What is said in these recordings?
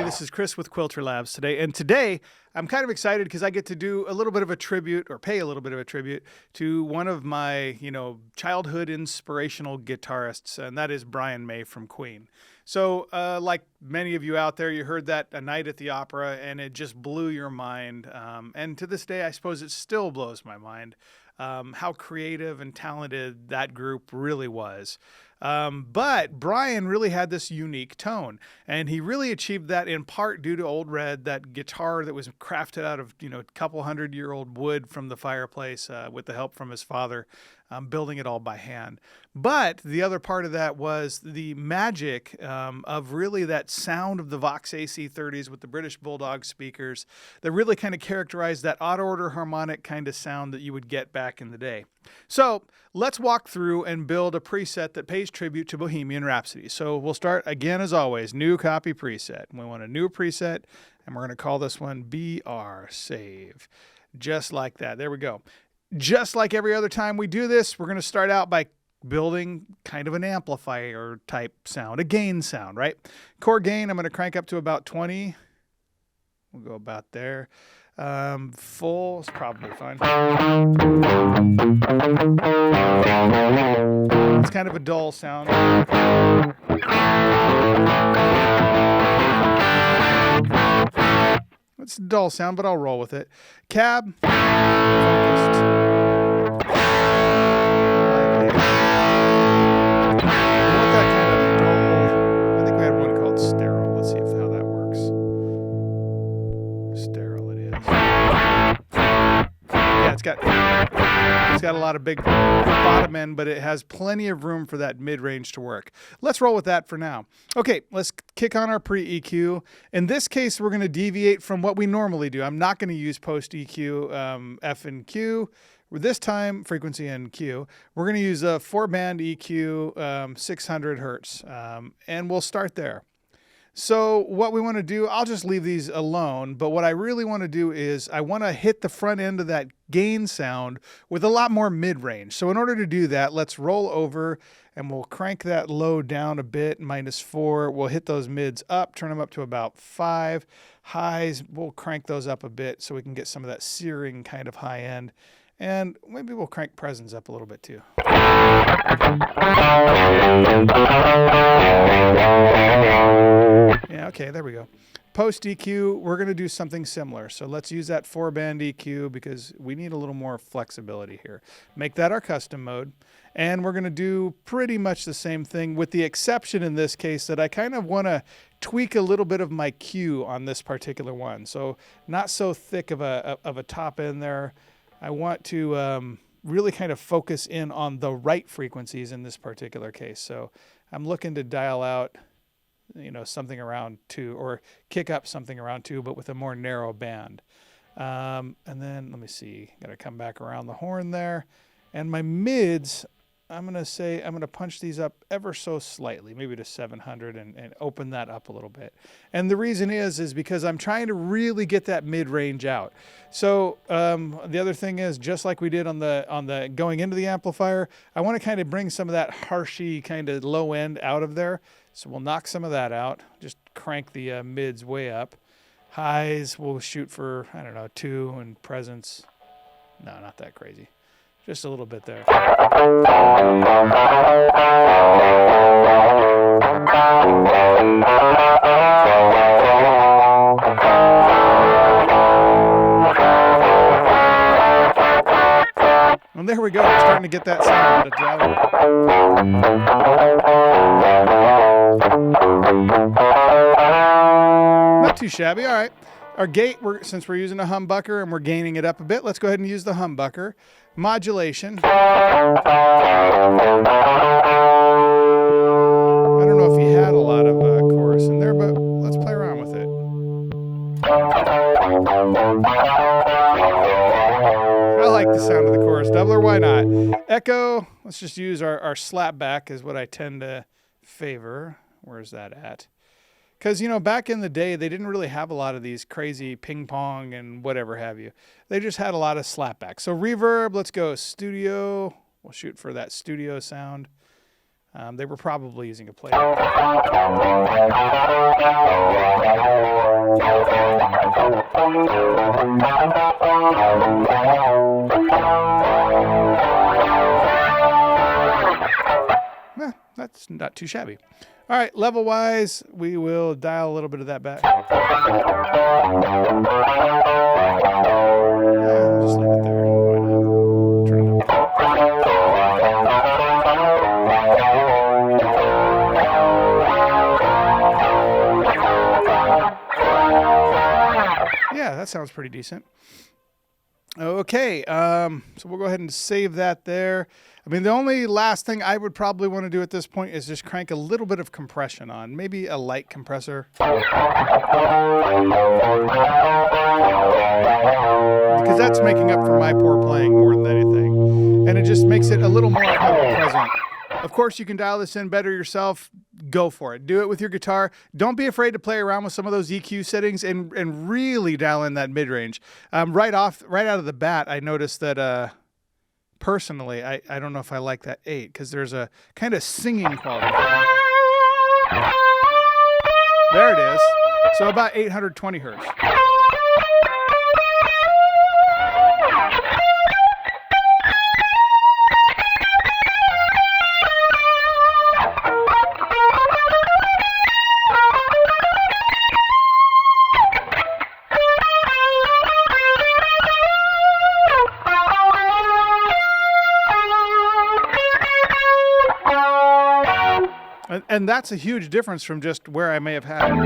this is Chris with Quilter Labs today. And today, I'm kind of excited because I get to do a little bit of a tribute, or pay a little bit of a tribute, to one of my, childhood inspirational guitarists, and that is Brian May from Queen. So, like many of you out there, you heard that A Night at the Opera, and it just blew your mind. And to this day, I suppose it still blows my mind how creative and talented that group really was. But Brian really had this unique tone, and he really achieved that in part due to Old Red, that guitar that was crafted out of, a couple 100-year-old wood from the fireplace with the help from his father, building it all by hand. But the other part of that was the magic of really that sound of the Vox AC30s with the British Bulldog speakers that really kind of characterized that auto-order harmonic kind of sound that you would get back in the day. So let's walk through and build a preset that pays tribute to Bohemian Rhapsody. So we'll start again, as always, new copy preset. We want a new preset, and we're going to call this one BR Save. Just like that. There we go. Just like every other time we do this, we're going to start out by building kind of an amplifier type sound, a gain sound, right? Core gain, I'm going to crank up to about 20. We'll go about there. Full is probably fine. It's kind of a dull sound. It's a dull sound, but I'll roll with it. Cab, focused. We want that kind of dull. I think we had one called sterile. Let's see how that works. Sterile it is. Yeah, it's got a lot of big bottom end, but it has plenty of room for that mid-range to work. Let's roll with that for now. Okay, let's kick on our pre-EQ. In this case, we're going to deviate from what we normally do. I'm not going to use post-EQ F and Q. This time, frequency and Q. We're going to use a 4-band EQ, 600 hertz, and we'll start there. So what we want to do, I'll just leave these alone, but what I really want to do is I want to hit the front end of that gain sound with a lot more mid-range. So in order to do that, let's roll over and we'll crank that low down a bit, -4. We'll hit those mids up, turn them up to about 5. Highs, we'll crank those up a bit so we can get some of that searing kind of high end. And maybe we'll crank presence up a little bit too. Yeah, okay, there we go. Post EQ, we're going to do something similar. So let's use that 4-band EQ because we need a little more flexibility here. Make that our custom mode. And we're going to do pretty much the same thing, with the exception in this case that I kind of want to tweak a little bit of my Q on this particular one. So not so thick of a top end there. I want to really kind of focus in on the right frequencies in this particular case. So I'm looking to dial out, something around 2, or kick up something around 2, but with a more narrow band. And then let me see, got to come back around the horn there. And my mids, I'm going to punch these up ever so slightly, maybe to 700, and open that up a little bit. And the reason is because I'm trying to really get that mid-range out. So the other thing is, just like we did on the going into the amplifier, I want to kind of bring some of that harshy kind of low end out of there. So we'll knock some of that out. Just crank the mids way up. Highs, we'll shoot for, 2, and presence. No, not that crazy. Just a little bit there. Well, there we go. We're starting to get that sound. Not too shabby. All right. Our gate, since we're using a humbucker and we're gaining it up a bit, let's go ahead and use the humbucker. Modulation. I don't know if he had a lot of chorus in there, but let's play around with it. I like the sound of the chorus doubler, why not? Echo, let's just use our slap back is what I tend to favor. Where's that at? Because, back in the day, they didn't really have a lot of these crazy ping pong and whatever have you. They just had a lot of slapback. So reverb, let's go studio. We'll shoot for that studio sound. They were probably using a plate. That's not too shabby. All right, level-wise, we will dial a little bit of that back. Just leave it there. Why not? Turn it up. Yeah, that sounds pretty decent. Okay, so we'll go ahead and save that there. I mean, the only last thing I would probably want to do at this point is just crank a little bit of compression on, maybe a light compressor. Because that's making up for my poor playing more than anything. And it just makes it a little more ever-present. Of course, you can dial this in better yourself. Go for it. Do it with your guitar. Don't be afraid to play around with some of those EQ settings and really dial in that mid-range. Right out of the bat, I noticed that personally, I don't know if I like that 8 because there's a kind of singing quality. There it is. So about 820 hertz. And that's a huge difference from just where I may have had it.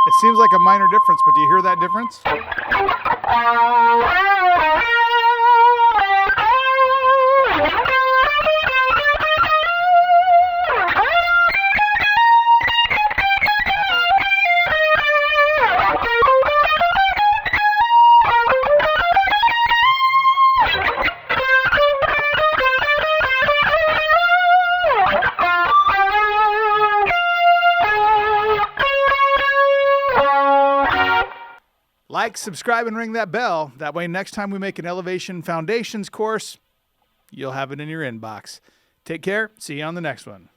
It seems like a minor difference, but do you hear that difference? Like, subscribe, and ring that bell. That way, next time we make an Elevation Foundations course, you'll have it in your inbox. Take care. See you on the next one.